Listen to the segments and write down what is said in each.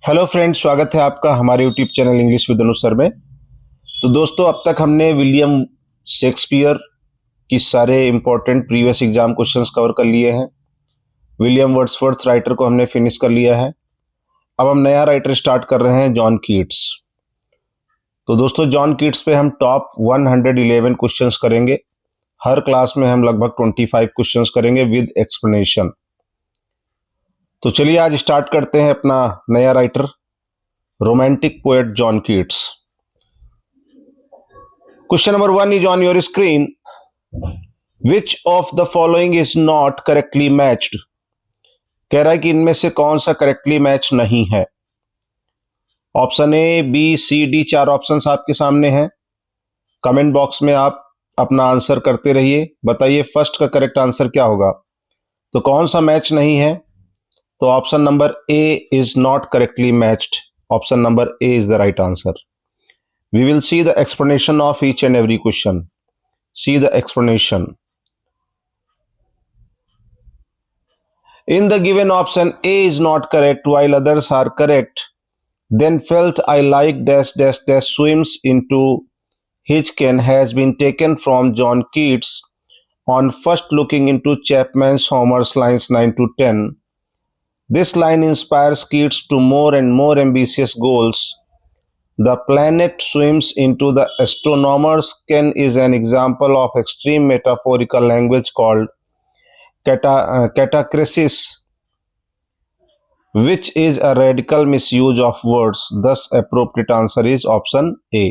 Hello friends, स्वागत है आपका हमारे YouTube channel English with Anuj sir में। तो दोस्तों, अब तक हमने विलियम शेक्सपियर की सारे important previous exam questions cover कर लिए हैं। विलियम वर्ड्सवर्थ राइटर को हमने फिनिश कर लिया है। अब हम नया राइटर स्टार्ट कर रहे हैं, जॉन कीट्स। तो दोस्तों, जॉन कीट्स पे हम टॉप 111 क्वेश्चंस करेंगे। हर क्लास में हम लगभग 25 क्वेश्चंस करेंगे विद एक्सप्लेनेशन। तो चलिए आज स्टार्ट करते हैं अपना नया writer, romantic poet John Keats. Question number 1 is on your screen. Which of the following is not correctly matched? कह रहा है कि इनमें से कौन सा करेक्टली मैच नहीं है। Option A, B, C, D, चार ऑप्शंस आपके सामने हैं। कमेंट बॉक्स में आप अपना आंसर करते रहिए। बताइए फर्स्ट का करेक्ट आंसर क्या होगा। तो कौन सा मैच नहीं है? तो option number A is not correctly matched. Option number A is the right answer. We will see the explanation of each and every question. See the explanation. In the given option, A is not correct while others are correct. Then felt I like dash dash dash swims into Hitchcock has been taken from John Keats on first looking into Chapman's Homer's lines 9 to 10. This line inspires Keats to more and more ambitious goals. The planet swims into the astronomer's ken is an example of extreme metaphorical language called catachresis, which is a radical misuse of words. Thus, appropriate answer is option A.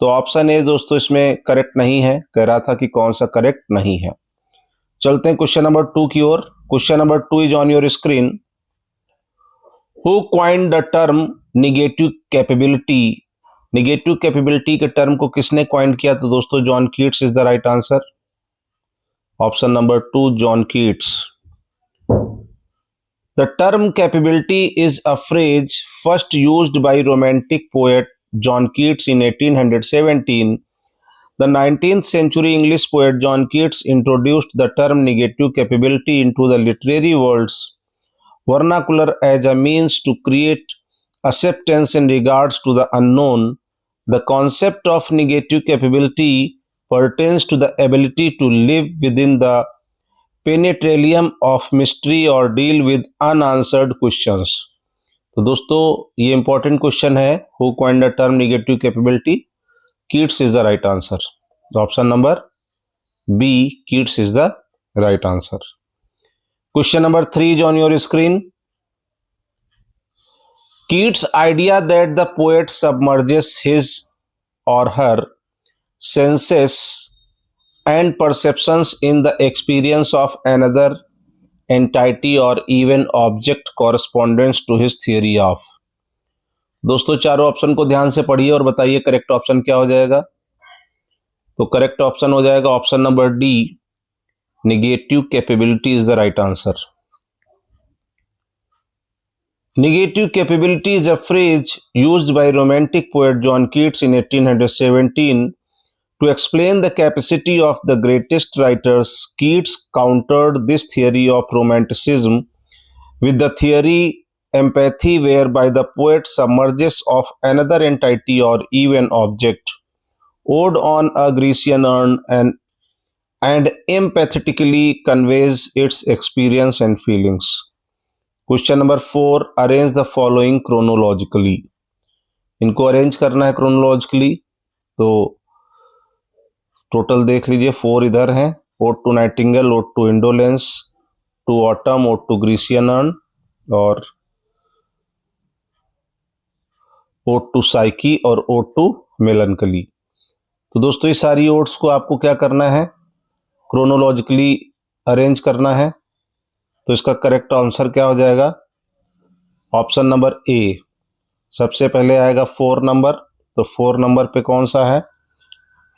तो option A दोस्तों इसमें correct नहीं है। कह रहा था कि कौन सा करेक्ट नहीं है। चलते हैं क्वेश्चन नंबर 2 की ओर। Question number 2 is on your screen. Who coined the term negative capability? Negative capability के टर्म को किसने कॉइन किया? तो दोस्तों John Keats is the right answer. Option number 2, John Keats. The term capability is a phrase first used by romantic poet John Keats in 1817. The 19th century English poet John Keats introduced the term negative capability into the literary world's vernacular as a means to create acceptance in regards to the unknown. The concept of negative capability pertains to the ability to live within the penetralium of mystery or deal with unanswered questions. तो दोस्तों ये important question है, who coined the term negative capability? Keats is the right answer. Option number B, Keats is the right answer. Question number 3 is on your screen. Keats' idea that the poet submerges his or her senses and perceptions in the experience of another entity or even object corresponds to his theory of. दोस्तों चारों option को ध्यान से पढ़िए और बताइए correct option क्या हो जाएगा। तो करेक्ट ऑप्शन हो जाएगा option number D, negative capability is the right answer. Negative capability is a phrase used by romantic poet John Keats in 1817 to explain the capacity of the greatest writers. Keats countered this theory of romanticism with the theory empathy, whereby the poet submerges of another entity or even object, owed on a Grecian urn, and empathetically conveys its experience and feelings. Question number 4, arrange the following chronologically. इनको arrange करना है chronologically. तो total देख लीजिए, 4 इधर हैं. Ode to nightingale, ode to indolence, to autumn, ode to Grecian urn और ode to Psyche और ओड टू मेलनकली. तो दोस्तों ये सारी ओड्स को आपको क्या करना है? क्रोनोलॉजिकली अरेंज करना है. तो इसका करेक्ट आंसर क्या हो जाएगा? ऑप्शन नंबर ए. सबसे पहले आएगा 4 नंबर. तो 4 नंबर पे कौन सा है?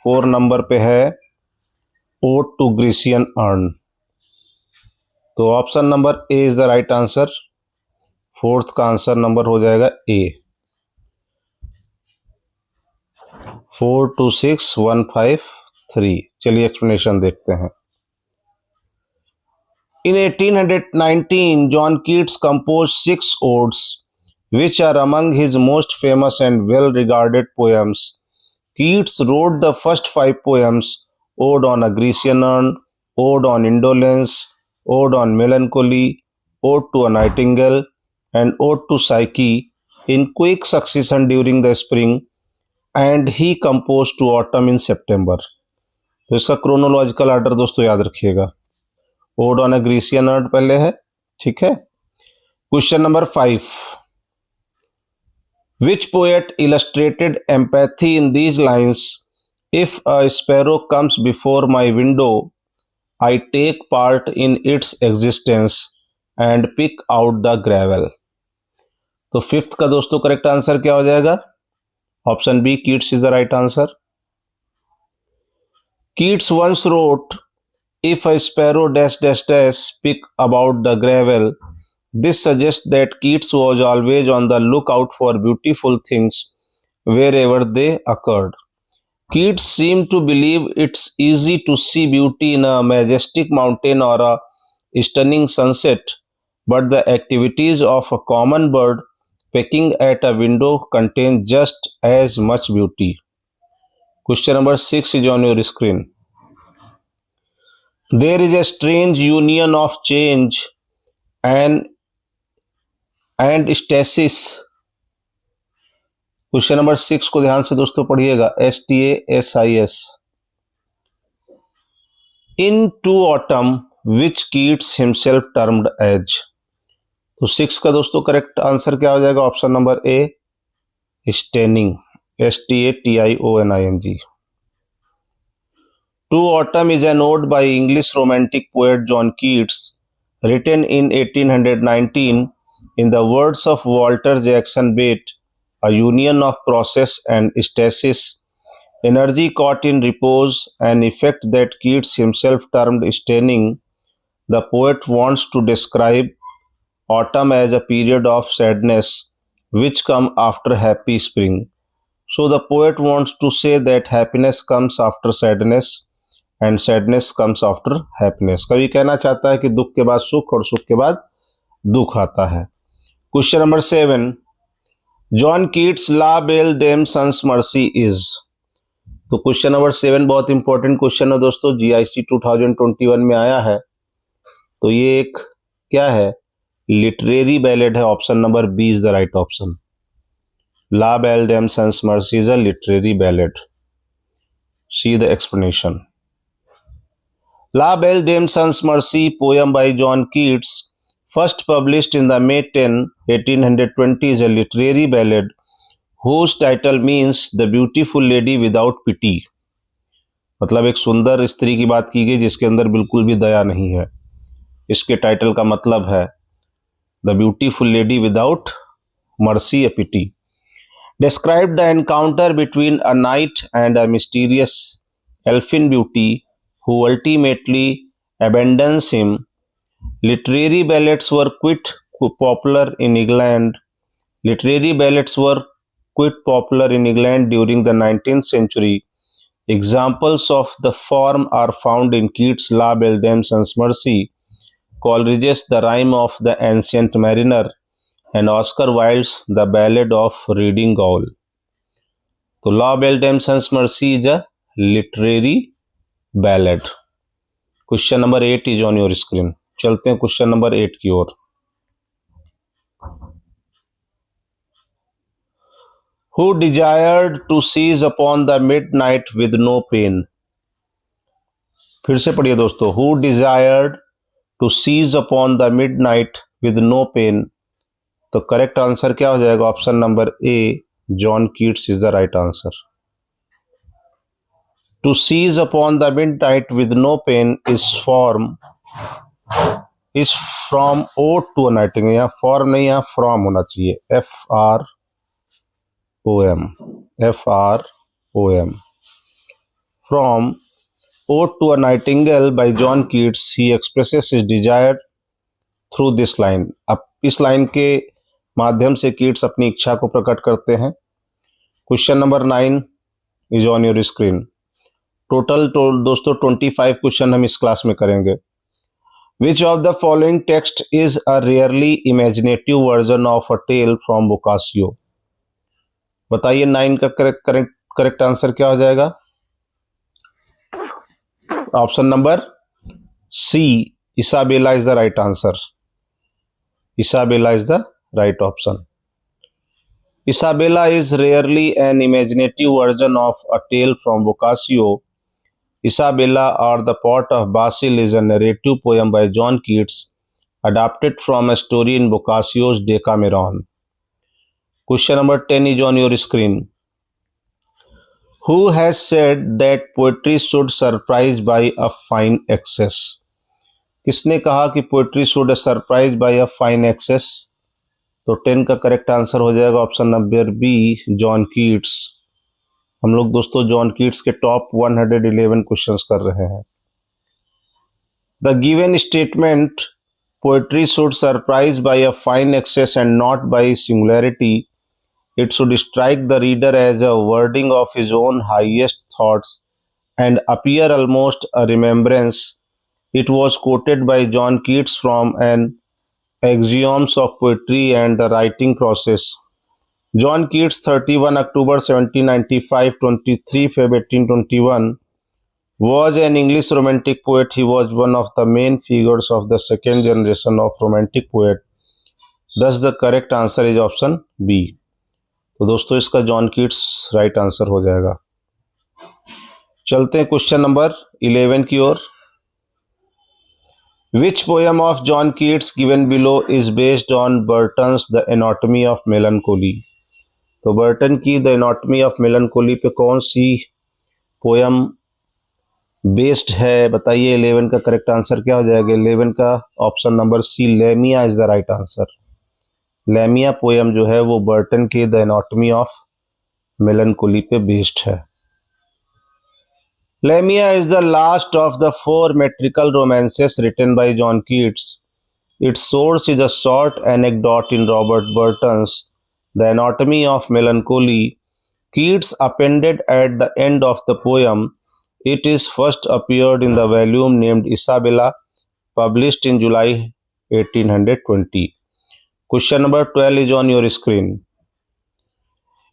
4 नंबर पे है ओड टू ग्रीसियन अर्न. तो option number A is the right answer. 4th का आंसर नंबर हो जाएगा ए. 426153. चलिए एक्सप्लेनेशन देखते हैं. In 1819, John Keats composed 6 odes which are among his most famous and well-regarded poems. Keats wrote the first 5 poems: Ode on a Grecian Urn, Ode on Indolence, Ode on Melancholy, Ode to a Nightingale, and Ode to Psyche in quick succession during the spring, and he composed to autumn in September. तो इसका chronological order दोस्तों याद रखिएगा। Odd on a Grecian earn पहले है, ठीक है। Question number 5, which poet illustrated empathy in these lines? If a sparrow comes before my window, I take part in its existence and pick out the gravel. तो fifth का दोस्तों correct answer क्या हो जाएगा? Option B, Keats is the right answer. Keats once wrote, if a sparrow dash dash dash pick about the gravel. This suggests that Keats was always on the lookout for beautiful things wherever they occurred. Keats seemed to believe it's easy to see beauty in a majestic mountain or a stunning sunset, but the activities of a common bird pecking at a window contain just as much beauty. Question number 6 is on your screen. There is a strange union of change and stasis. Question number 6 को ध्यान से दोस्तों पढ़िएगा, STASIS. In to autumn which Keats himself termed as. तो 6 का दोस्तों correct answer क्या हो जाएगा? Option number A, staining, STATIONING. To autumn is an ode by English romantic poet John Keats, written in 1819 in the words of Walter Jackson Bate, a union of process and stasis, energy caught in repose, an effect that Keats himself termed staining. The poet wants to describe autumn as a period of sadness which come after happy spring. So the poet wants to say that happiness comes after sadness and sadness comes after happiness. कवि कहना चाहता है कि दुख के बाद सुख और सुख के बाद दुख आता है। Question number 7, John Keats la belle dame sans merci is. तो क्वेश्चन नंबर 7 बहुत इंपॉर्टेंट क्वेश्चन है दोस्तों, GIC 2021 में आया है। तो ये एक क्या है? लिटरेरी बैलेड है। Option number B is the right option. La belle dame sans merci is a literary ballad. See the explanation. La Belle Dame Sans Mercy, poem by John Keats, first published in the May 10, 1820, is a literary ballad whose title means the beautiful lady without pity. मतलब एक सुंदर स्त्री की बात की गई जिसके अंदर बिल्कुल भी दया नहीं है। इसके टाइटल का मतलब है the beautiful lady without mercy a pity. Described the encounter between a knight and a mysterious elfin beauty who ultimately abandons him. Literary ballads were quite popular in England. Literary ballads were quite popular in England during the 19th century. Examples of the form are found in Keats' La Belle Dame Sans Mercy, Coleridge's The Rime of the Ancient Mariner, and Oscar Wilde's The Ballad of Reading Gaol. तो La Belle Dame Sans Mercy is a literary ballad. Question number 8 is on your screen. चलते हैं question number 8 की ओर. Who desired to seize upon the midnight with no pain. फिर से पढ़िए दोस्तों, who desired to seize upon the midnight with no pain. तो correct answer क्या हो जाएगा? Option number A, John Keats is the right answer. To seize upon the midnight with no pain is from ode to a nightingale. यहाँ form नहीं, यहाँ from होना चाहिए. FROM. From Ode to a Nightingale by John Keats, he expresses his desire through this line. अब इस line के माध्यम से कीट्स अपनी इच्छा को प्रकट करते हैं. Question number 9 is on your screen. Total दोस्तों 25 क्वेश्चन हम इस क्लास में करेंगे. Which of the following text is a rarely imaginative version of a tale from Boccaccio? बताइए 9 का करेक्ट आंसर क्या हो जाएगा? Option number C, Isabella is the right answer. Isabella is the right option. Isabella is rarely an imaginative version of a tale from Boccaccio. Isabella or the Pot of Basil is a narrative poem by John Keats, adapted from a story in Boccaccio's Decameron. Question number 10 is on your screen. Who has said that poetry should surprise by a fine excess? किसने कहा कि poetry should surprise by a fine excess? तो 10 का correct answer हो जाएगा option number B, John Keats. हम लोग दोस्तों जॉन कीट्स के टॉप 111 क्वेश्चंस कर रहे हैं. The given statement poetry should surprise by a fine excess and not by singularity. It should strike the reader as a wording of his own highest thoughts and appear almost a remembrance. It was quoted by John Keats from an Axioms of Poetry and the Writing Process. John Keats, 31 October 1795, 23 February 1821, was an English romantic poet. He was one of the main figures of the second generation of romantic poet. Thus, the correct answer is option B. तो दोस्तों इसका John Keats right answer हो जाएगा. चलते हैं question number 11 की ओर. Which poem of John Keats given below is based on Burton's the anatomy of melancholy? तो बर्टन की द एनाटॉमी ऑफ मेलनकोली पे कौन सी पोएम बेस्ड है? बताइए. 11 का करेक्ट आंसर क्या हो जाएगा? 11 का option number C, Lamia is the right answer. Lamia poem जो है वो बर्टन के द एनाटॉमी ऑफ मेलनकोली पे बेस्ड है. Lamia is the last of the 4 metrical romances written by John Keats. Its source is a short anecdote in Robert Burton's The Anatomy of Melancholy. Keats appended at the end of the poem. It is first appeared in the volume named Isabella, published in July 1820. Question number 12 is on your screen.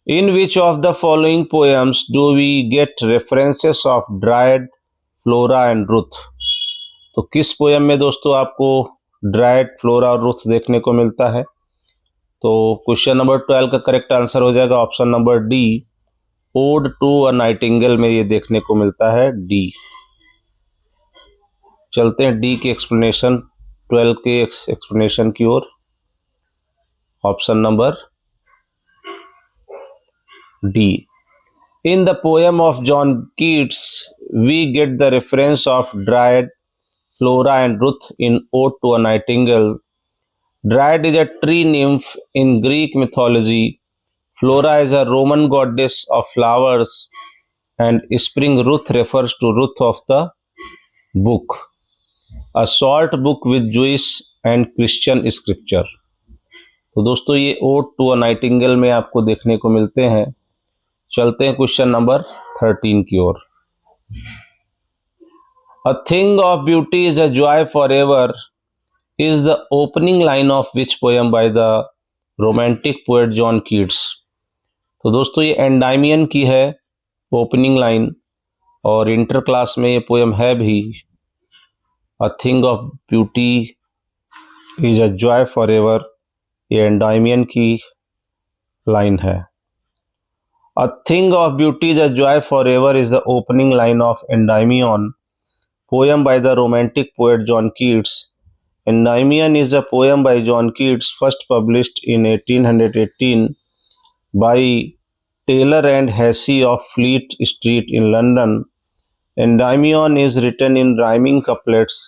In which of the following poems do we get references of Dryad, Flora and Ruth? तो किस poem में दोस्तों आपको dried, flora और Ruth देखने को मिलता है? तो क्वेश्चन नंबर 12 का करेक्ट आंसर हो जाएगा option number D, ode to a nightingale में ये देखने को मिलता है, डी. चलते हैं डी के एक्सप्लेनेशन, 12 के एक्सप्लेनेशन की ओर. Option number D. In the poem of John Keats, we get the reference of Dryad, Flora and Ruth in Ode to a Nightingale. Dryad is a tree nymph in Greek mythology. Flora is a Roman goddess of flowers. And spring Ruth refers to Ruth of the book, a short book with Jewish and Christian scripture. तो दोस्तों ये odd to a nightingale में आपको देखने को मिलते हैं. चलते हैं क्वेश्चन नंबर 13 की ओर. A thing of beauty is a joy forever is the opening line of which poem by the romantic poet John Keats? तो दोस्तों ये एंडाइमियन की है ओपनिंग लाइन, और इंटर क्लास में ये पोएम है भी. A thing of beauty is a joy forever, ये एंडाइमियन की लाइन है. A thing of beauty, the joy forever is the opening line of Endymion, poem by the romantic poet John Keats. Endymion is a poem by John Keats, first published in 1818 by Taylor and Hesse of Fleet Street in London. Endymion is written in rhyming couplets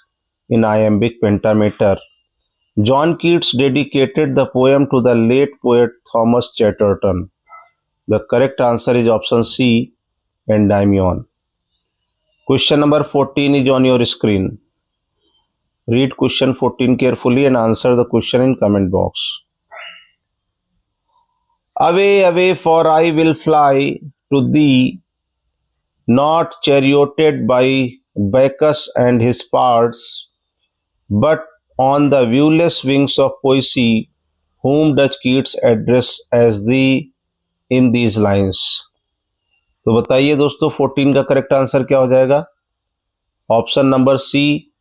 in iambic pentameter. John Keats dedicated the poem to the late poet Thomas Chatterton. The correct answer is option C, Endymion. Question number 14 is on your screen. Read question 14 carefully and answer the question in comment box. Away, away, for I will fly to thee, not charioted by Bacchus and his parts, but on the viewless wings of poesy, whom does Keats address as the in these lines? तो बताइए दोस्तों 14 का correct answer क्या हो जाएगा? Option number C,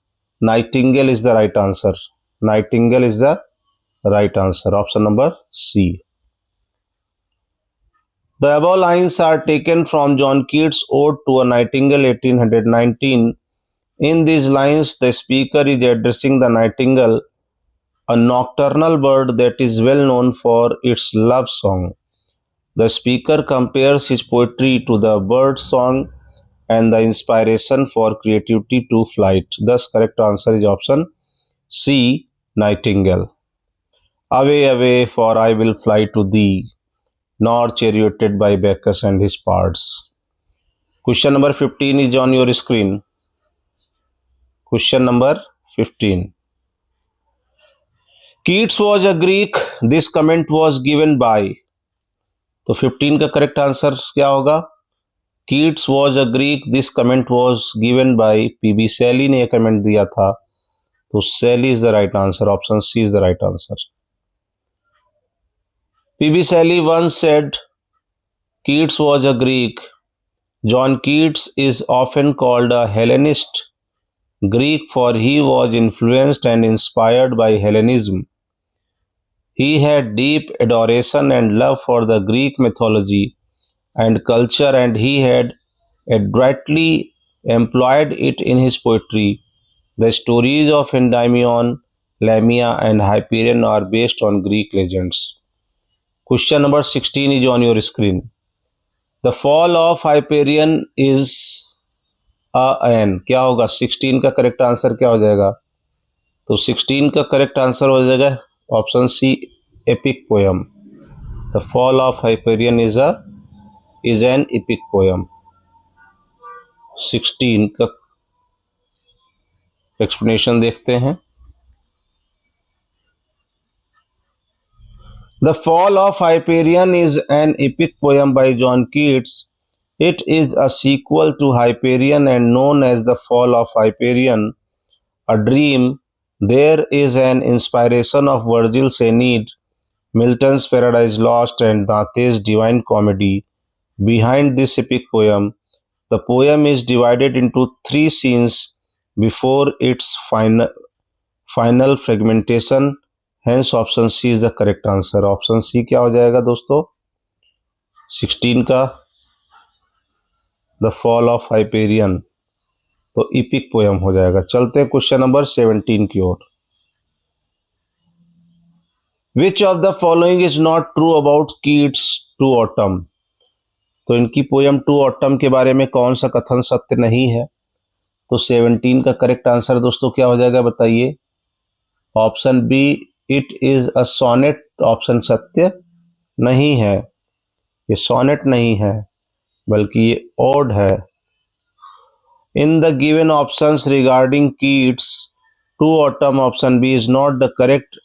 nightingale is the right answer. Nightingale is the right answer. Option number C. The above lines are taken from John Keats' Ode to a Nightingale, 1819. In these lines, the speaker is addressing the nightingale, a nocturnal bird that is well known for its love song. The speaker compares his poetry to the bird song and the inspiration for creativity to flight. Thus, correct answer is option C, nightingale. Away, away, for I will fly to thee, nor charioted by Bacchus and his parts. Question number 15 is on your screen. Question number 15. Keats was a Greek. This comment was given by. तो 15 का correct answer क्या होगा? Keats was a Greek. This comment was given by PB Shelley ने यह comment दिया था. तो Shelley is the right answer. Option C is the right answer. PB Shelley once said Keats was a Greek. John Keats is often called a Hellenist Greek, for he was influenced and inspired by Hellenism. He had deep adoration and love for the Greek mythology and culture, and he had adroitly employed it in his poetry. The stories of Endymion, Lamia, and Hyperion are based on Greek legends. Question number 16 is on your screen. The fall of Hyperion is an. क्या होगा? 16 का correct answer क्या हो जाएगा? तो 16 का correct answer हो जाएगा option C, epic poem. The fall of Hyperion is an epic poem. 16 का एक्सप्लेनेशन देखते हैं. The fall of Hyperion is an epic poem by John Keats. It is a sequel to Hyperion and known as the Fall of Hyperion, a dream. There is an inspiration of Virgil's Aeneid, Milton's Paradise Lost, and Dante's Divine Comedy behind this epic poem. The poem is divided into three scenes before its final fragmentation. Hence, option C is the correct answer. Option C क्या हो जाएगा दोस्तों? 16 का the fall of Hyperion तो epic poem हो जाएगा. चलते हैं क्वेश्चन नंबर 17 की ओर. Which of the following is not true about Keats to autumn. तो इनकी पोयम टू ऑटम के बारे में कौन सा कथन सत्य नहीं है? तो 17 का करेक्ट आंसर दोस्तों क्या हो जाएगा बताइए? Option B, it is a sonnet. Option सत्य नहीं है. ये सोनेट नहीं है बल्कि ये ओड है. In the given options regarding Keats, to autumn, option B is not the correct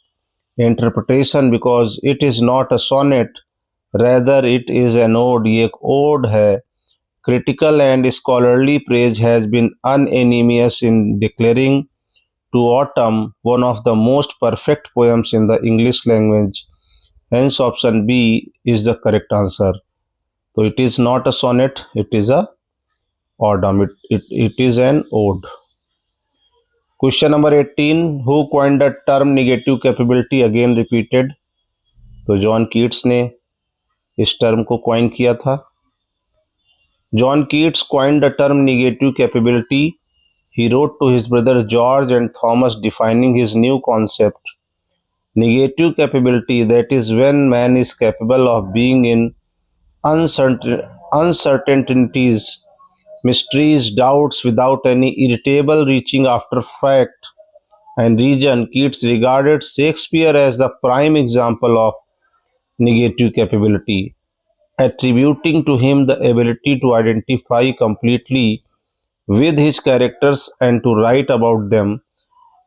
interpretation because it is not a sonnet, rather it is an ode. ये एक ode है. Critical and scholarly praise has been unanimous in declaring to autumn one of the most perfect poems in the English language. Hence, option B is the correct answer. So it is not a sonnet, it is a autumn. It is an ode. Question number 18. Who coined the term negative capability? Again repeated. तो John Keats ने इस term को coin किया था. John Keats coined the term negative capability. He wrote to his brother George and Thomas defining his new concept. Negative capability, that is when man is capable of being in uncertainties, mysteries, doubts without any irritable reaching after fact and reason. Keats regarded Shakespeare as the prime example of negative capability, attributing to him the ability to identify completely with his characters and to write about them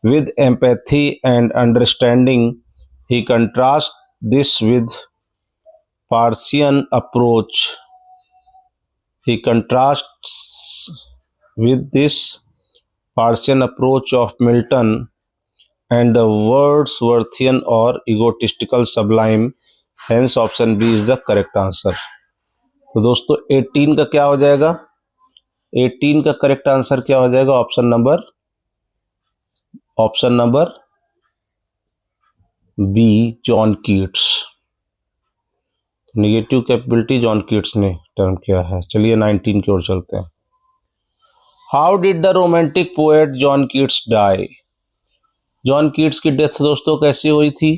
with empathy and understanding. He contrasts this with Parsian approach. He contrasts with this Parsian approach of Milton, and the Wordsworthian or egotistical sublime. Hence option B is the correct answer. तो दोस्तों 18 का क्या हो जाएगा? 18 का correct answer क्या हो जाएगा? Option number B, John Keats. Negative capability John Keats ने टर्म किया है। चलिए 19 की ओर चलते हैं। How did the romantic poet John Keats die? John Keats की डेथ दोस्तों कैसी हुई थी?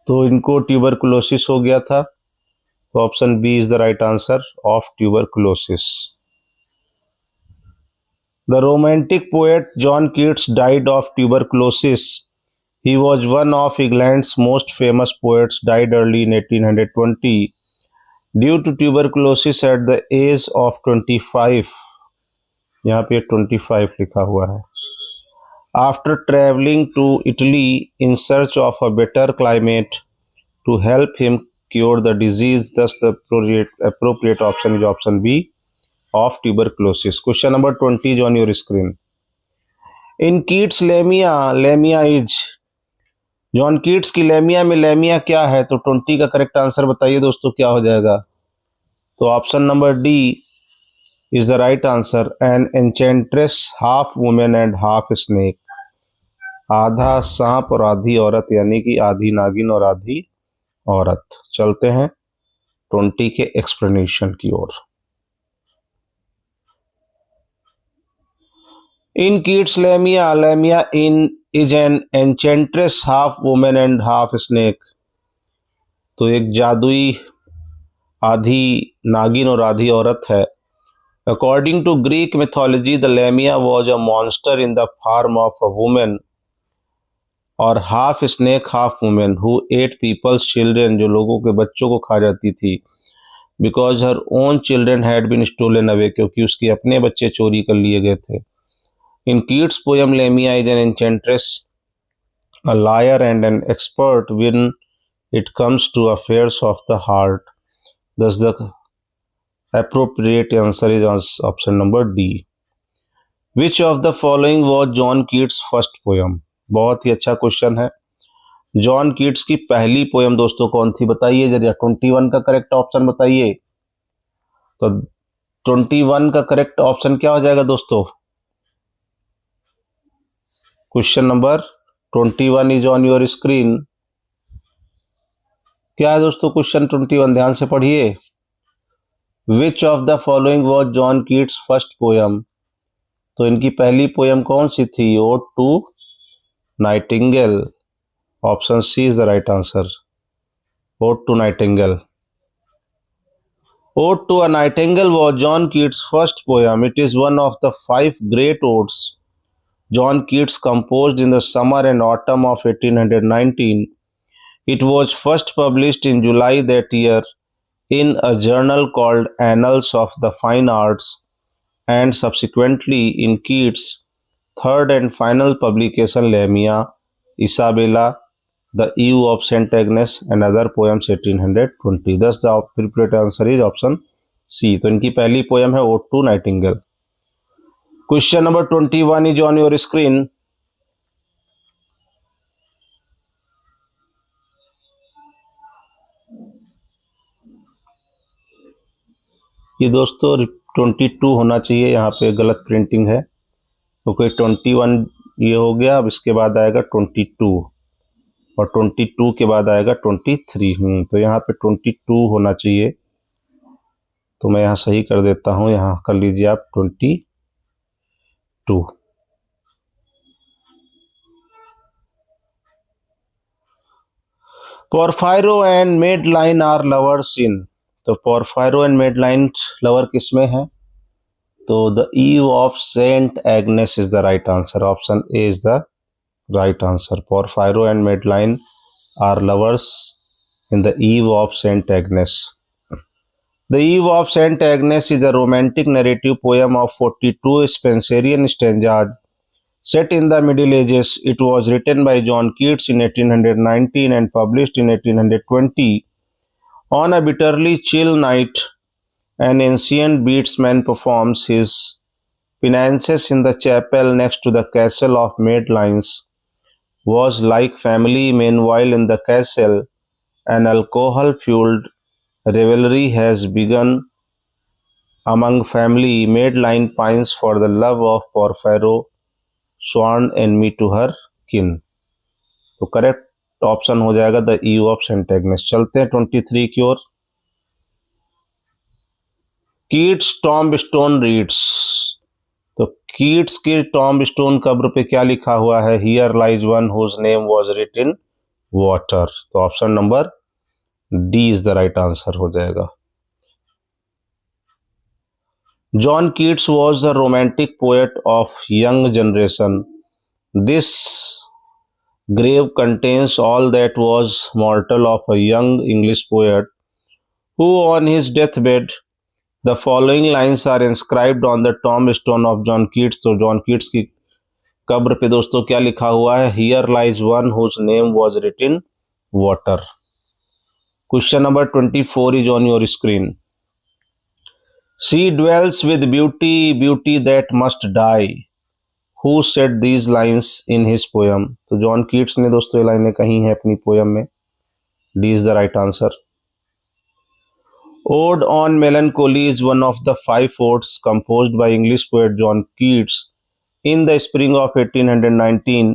तो इनको ट्यूबरकुलोसिस हो गया था। तो option B is the right answer of tuberculosis. The romantic poet John Keats died of tuberculosis. He was one of England's most famous poets, died early in 1820 due to tuberculosis at the age of 25. यहाँ पे 25 लिखा हुआ है। After traveling to Italy in search of a better climate to help him cure the disease, thus the appropriate option is option B of tuberculosis. Question number 20 is on your screen. In Keats' Lamia is John Keats की Lamia में Lamia क्या है? तो 20 का correct answer बताइए दोस्तों, क्या हो जाएगा? तो option number D is the right answer. An enchantress, half women and half snake. आधा सांप और आधी औरत, यानी कि आधी नागिन और आधी औरत। चलते हैं 20 के एक्सप्लेनेशन की ओर। In Keats Lamia, Lamia in is an enchantress, half women and half snake. तो एक जादुई आधी नागिन और आधी औरत है। According to Greek mythology, the Lamia was a monster in the form of a women और half snake half women who ate peoples children, जो लोगों के बच्चों को खा जाती थी। Because her own children had been stolen away, क्योंकि उसके अपने बच्चे चोरी कर लिए गए थे। In Keats' poem, Lamia is an enchantress, a liar, and an expert when it comes to affairs of the heart. Thus, the appropriate answer is option number D. Which of the following was John Keats' first poem? बहुत ही अच्छा question है। John Keats की पहली poem दोस्तों कौन थी? बताइए जरा। 21 का करेक्ट ऑप्शन बताइए। तो 21 का करेक्ट ऑप्शन क्या हो जाएगा दोस्तों? Question number 21 is on your screen. क्या है दोस्तों क्वेश्चन 21? ध्यान से पढ़िए। Which of the following was John Keats first poem? तो इनकी पहली पोयम कौन सी थी? Ode to nightingale. Option C is the right answer, ode to nightingale. Ode to a nightingale was John Keats first poem. It is one of the 5 great odes John Keats composed in the summer and autumn of 1819. It was first published in July that year in a journal called Annals of the Fine Arts, and subsequently in Keats' third and final publication, Lamia, Isabella, The Eve of St. Agnes, and other poems 1820. Thus the appropriate answer is option C. तो इनकी पहली poem है Ode to Nightingale. Question number 21 is on your screen. ये दोस्तों 22 होना चाहिए, यहाँ पे गलत प्रिंटिंग है, क्योंकि 21 ये हो गया। अब इसके बाद आएगा 22 और 22 के बाद आएगा 23। तो यहाँ पे 22 होना चाहिए, तो मैं यहाँ सही कर देता हूँ। यहाँ कर लीजिए आप 22। Porphyro and Madeline are lovers in. तो पोरफायरो एंड मेडलाइन लवर किसमें है? तो the Eve of Saint Agnes is the right answer. Option A is the right answer. Porphyro and Madeline are lovers in the eve of St. Agnes. The Eve of St. Agnes is a romantic narrative poem of 42 Spenserian stanzas set in the Middle Ages. It was written by John Keats in 1819 and published in 1820. On a bitterly chill night, an ancient beatsman performs his Finances in the chapel next to the castle of Maidlines was like family. Meanwhile, in the castle, an alcohol-fueled revelry has begun among family. Madeline pines for the love of Porphyro, sworn enemy to her kin. तो correct option हो जाएगा the Eve of Saint Agnes. चलते हैं 23 की ओर। Keats tomb stone reads, तो Keats के tomb stone कब्र पे क्या लिखा हुआ है? Here lies one whose name was written in water. तो option number D is the right answer हो जाएगा। John Keats was the romantic poet of young generation. This grave contains all that was mortal of a young English poet who, on his deathbed, the following lines are inscribed on the tombstone of John Keats। तो John Keats की कब्र पे दोस्तों क्या लिखा हुआ है? Here lies one whose name was written water। Question number 24 is on your screen। She dwells with beauty, beauty that must die। Who said these lines in his poem? तो John Keats ने दोस्तों ये लाइनें कही हैं अपनी poem में। D is the right answer. Ode on Melancholy is one of the 5 odes composed by English poet John Keats in the spring of 1819.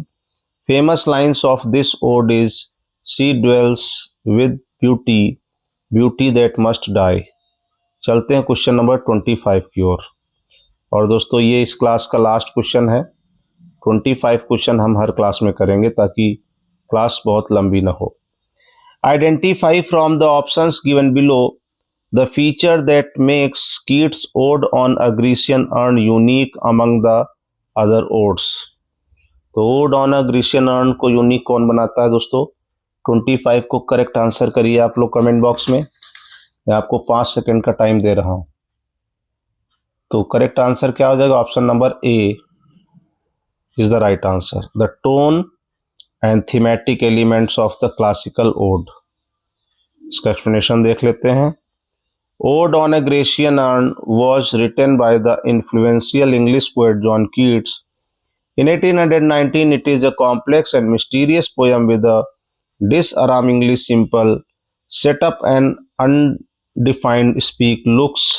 Famous lines of this ode is she dwells with beauty, beauty that must die। चलते हैं question number 25 की ओर। और दोस्तों ये इस class का last question है। 25 question हम हर क्लास में करेंगे ताकि क्लास बहुत लंबी ना हो। Identify from the options given below the feature that makes Keats ode on a Grecian urn unique among the other odes. तो ode on a Grecian urn को यूनिक कौन बनाता है दोस्तों? 25 को करेक्ट आंसर करिए आप लोग कमेंट बॉक्स में। मैं आपको 5 सेकेंड का टाइम दे रहा हूं। तो करेक्ट आंसर क्या हो जाएगा? Option number A is the right answer। The tone and thematic elements of the classical ode। इसका एक्सप्लेनेशन देख लेते हैं। Ode on a Grecian urn was written by the influential English poet John Keats in 1819। It is a complex and mysterious poem with a disarmingly simple setup and undefined speak. Looks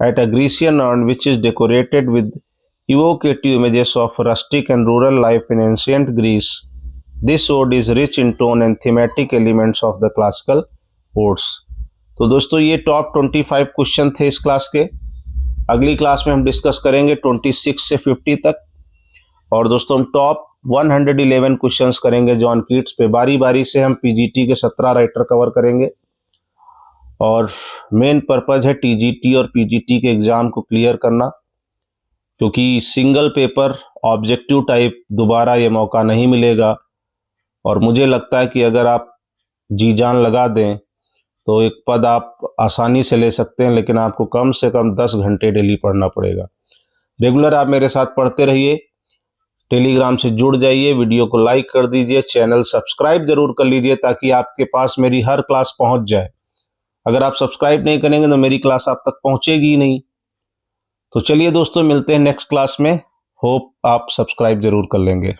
at a Grecian urn which is decorated with evocative images of rustic and rural life in ancient Greece। This ode is rich in tone and thematic elements of the classical odes। तो दोस्तों ये top 25 question थे इस class के। अगली class में हम discuss करेंगे 26 से 50 तक। और दोस्तों हम टॉप 111 क्वेश्चंस करेंगे जॉन कीट्स पे। बारी बारी से हम पीजीटी के 17 राइटर कवर करेंगे। और मेन पर्पज है टीजीटी और पीजीटी के एग्जाम को क्लियर करना, क्योंकि सिंगल पेपर ऑब्जेक्टिव टाइप दोबारा ये मौका नहीं मिलेगा। और मुझे लगता है कि अगर आप जी जान लगा दें तो एक पद आप आसानी से ले सकते हैं, लेकिन आपको कम से कम 10 घंटे डेली पढ़ना पड़ेगा। रेगुलर आप मेरे साथ पढ़ते रहिए, टेलीग्राम से जुड़ जाइए, वीडियो को लाइक कर दीजिए, चैनल सब्सक्राइब जरूर कर लीजिए ताकि आपके पास मेरी हर क्लास पहुंच जाए। अगर आप सब्सक्राइब नहीं करेंगे तो मेरी क्लास आप तक पहुंचेगी ही नहीं। तो चलिए दोस्तों मिलते हैं नेक्स्ट क्लास में। होप आप सब्सक्राइब जरूर कर लेंगे।